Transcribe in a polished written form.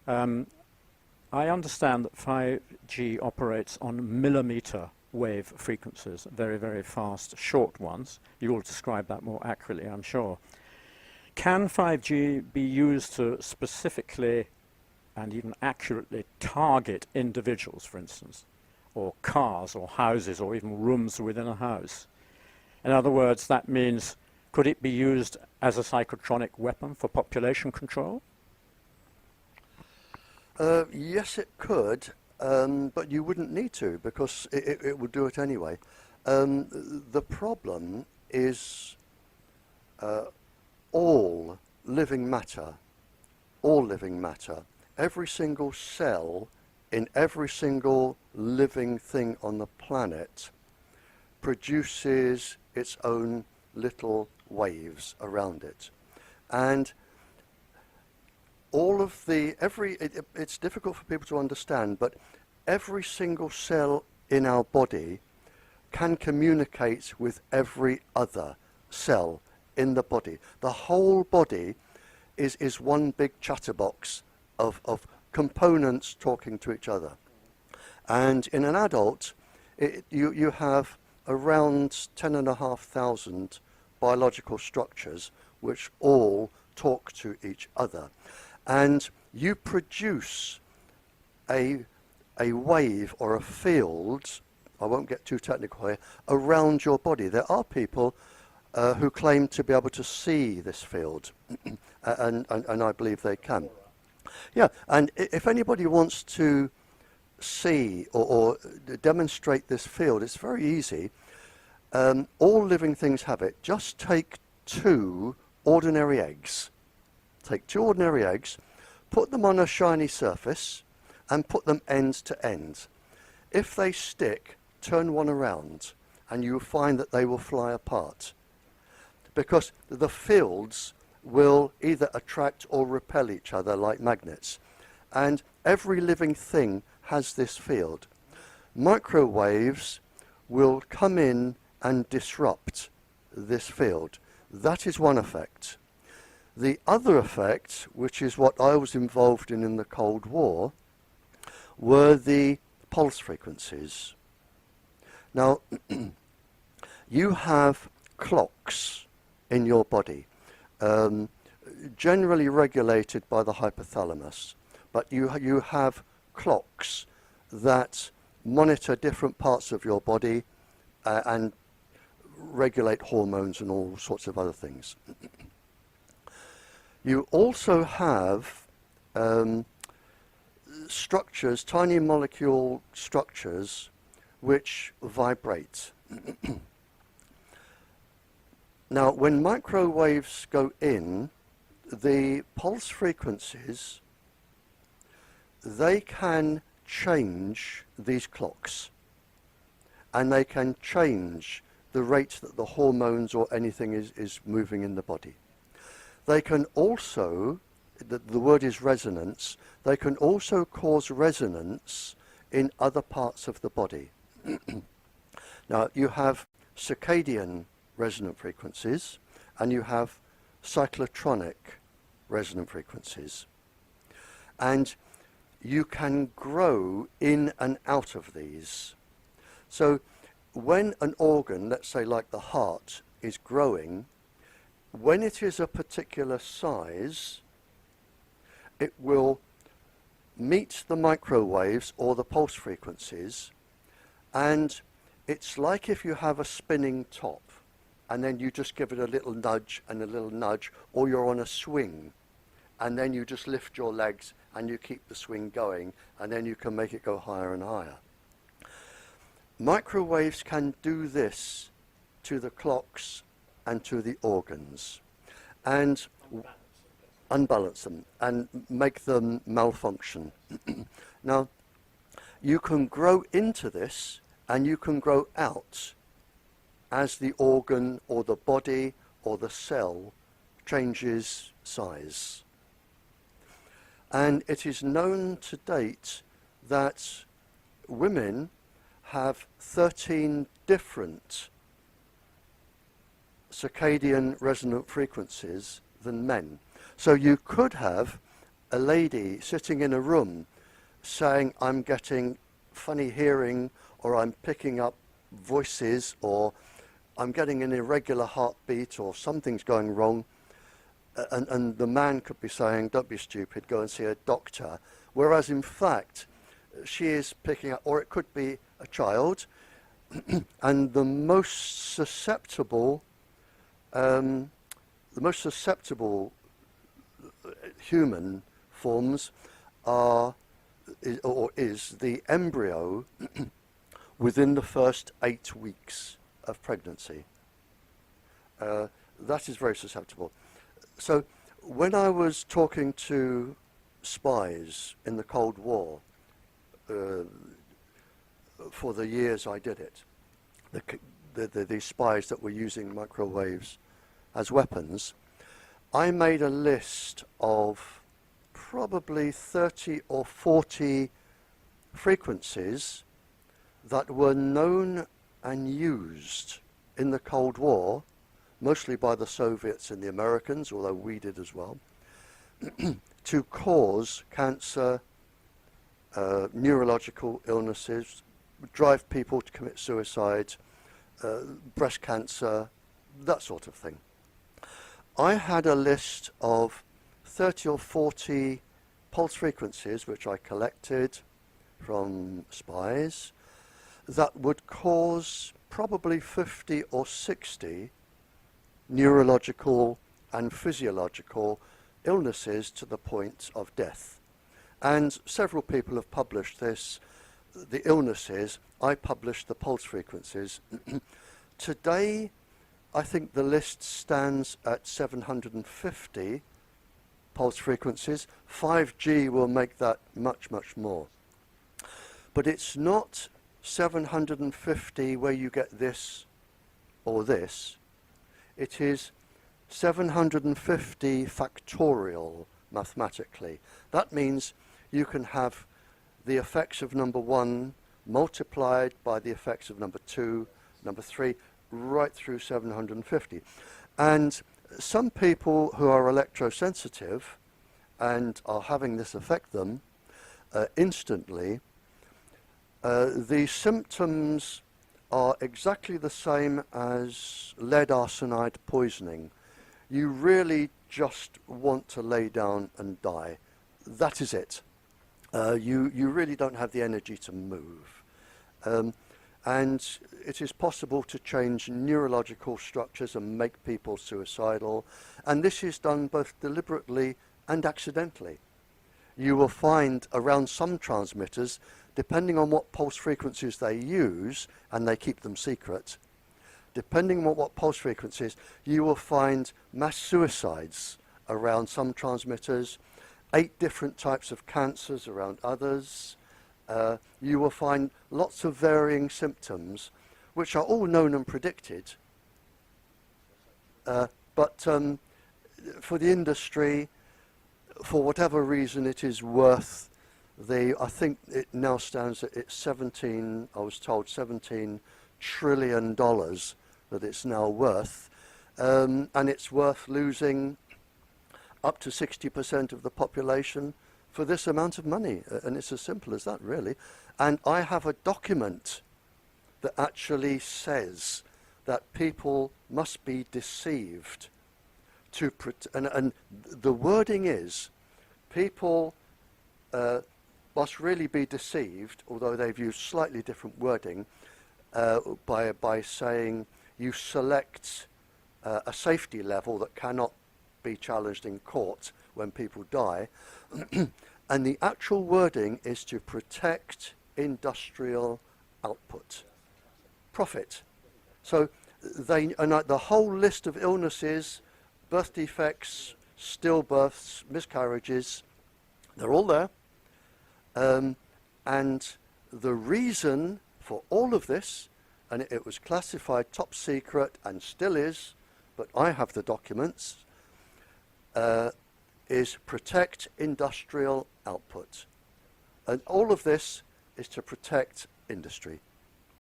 I understand that 5G operates on millimeter wave frequencies, very, very fast, short ones. You will describe that more accurately, I'm sure. Can 5G be used to specifically and even accurately target individuals, for instance, or cars or houses or even rooms within a house? In other words, that means, could it be used as a psychotronic weapon for population control? Yes, it could, but you wouldn't need to because it would do it anyway. The problem is all living matter, every single cell in every single living thing on the planet produces its own little waves around it. And all of it's difficult for people to understand, but every single cell in our body can communicate with every other cell in the body. The whole body is one big chatterbox of components talking to each other. And in an adult, you have around 10,500 biological structures which all talk to each other. And you produce a wave or a field, I won't get too technical here, around your body. There are people who claim to be able to see this field, and I believe they can. Yeah, and if anybody wants to see or demonstrate this field, it's very easy. All living things have it. Just take two ordinary eggs. Take two ordinary eggs, put them on a shiny surface, and put them end to end. If they stick, turn one around, and you'll find that they will fly apart. Because the fields will either attract or repel each other like magnets. And every living thing has this field. Microwaves will come in and disrupt this field. That is one effect. The other effect, which is what I was involved in the Cold War, were the pulse frequencies. Now, you have clocks in your body, generally regulated by the hypothalamus, but you have clocks that monitor different parts of your body and regulate hormones and all sorts of other things. You also have structures, tiny molecule structures, which vibrate. Now, when microwaves go in, the pulse frequencies, they can change these clocks, and they can change the rate that the hormones or anything is moving in the body. They can also, the word is resonance, they can also cause resonance in other parts of the body. Now, you have circadian resonant frequencies, and you have cyclotronic resonant frequencies. And you can grow in and out of these. So when an organ, let's say like the heart, is growing, when it is a particular size, it will meet the microwaves or the pulse frequencies, and it's like if you have a spinning top and then you just give it a little nudge and a little nudge, or you're on a swing and then you just lift your legs and you keep the swing going, and then you can make it go higher and higher. Microwaves can do this to the clocks and to the organs, and unbalance them and make them malfunction. Now, you can grow into this and you can grow out as the organ or the body or the cell changes size. And it is known to date that women have 13 different circadian resonant frequencies than men. So you could have a lady sitting in a room saying, I'm getting funny hearing, or I'm picking up voices, or I'm getting an irregular heartbeat, or something's going wrong. And the man could be saying, don't be stupid, go and see a doctor. Whereas in fact, she is picking up, or it could be a child, and the most susceptible human forms is the embryo within the first 8 weeks of pregnancy. That is very susceptible. So when I was talking to spies in the Cold War, for the years I did it, the spies that were using microwaves as weapons, I made a list of probably 30 or 40 frequencies that were known and used in the Cold War, mostly by the Soviets and the Americans, although we did as well, to cause cancer, neurological illnesses, drive people to commit suicide, breast cancer, that sort of thing. I had a list of 30 or 40 pulse frequencies which I collected from spies that would cause probably 50 or 60 neurological and physiological illnesses to the point of death. And several people have published this, the illnesses. I published the pulse frequencies. Today, I think the list stands at 750 pulse frequencies. 5G will make that much, much more. But it's not 750 where you get this or this. It is 750 factorial mathematically. That means you can have the effects of number 1 multiplied by the effects of number 2, number 3, right through 750. And some people who are electrosensitive and are having this affect them instantly, the symptoms are exactly the same as lead arsenide poisoning. You really just want to lay down and die. That is it. You really don't have the energy to move. And it is possible to change neurological structures and make people suicidal. And this is done both deliberately and accidentally. You will find around some transmitters, depending on what pulse frequencies they use, and they keep them secret, depending on what pulse frequencies, you will find mass suicides around some transmitters, 8 different types of cancers around others. You will find lots of varying symptoms, which are all known and predicted. But for the industry, for whatever reason, it is worth I think it now stands at it's 17, I was told $17 trillion that it's now worth. And it's worth losing up to 60% of the population for this amount of money. And it's as simple as that, really. And I have a document that actually says that people must be deceived to and the wording is people must really be deceived, although they've used slightly different wording, by saying you select a safety level that cannot be challenged in court when people die. And the actual wording is to protect industrial output, profit. So the whole list of illnesses, birth defects, stillbirths, miscarriages, they're all there. And the reason for all of this, and it was classified top secret and still is, but I have the documents, is protect industrial output. And all of this is to protect industry.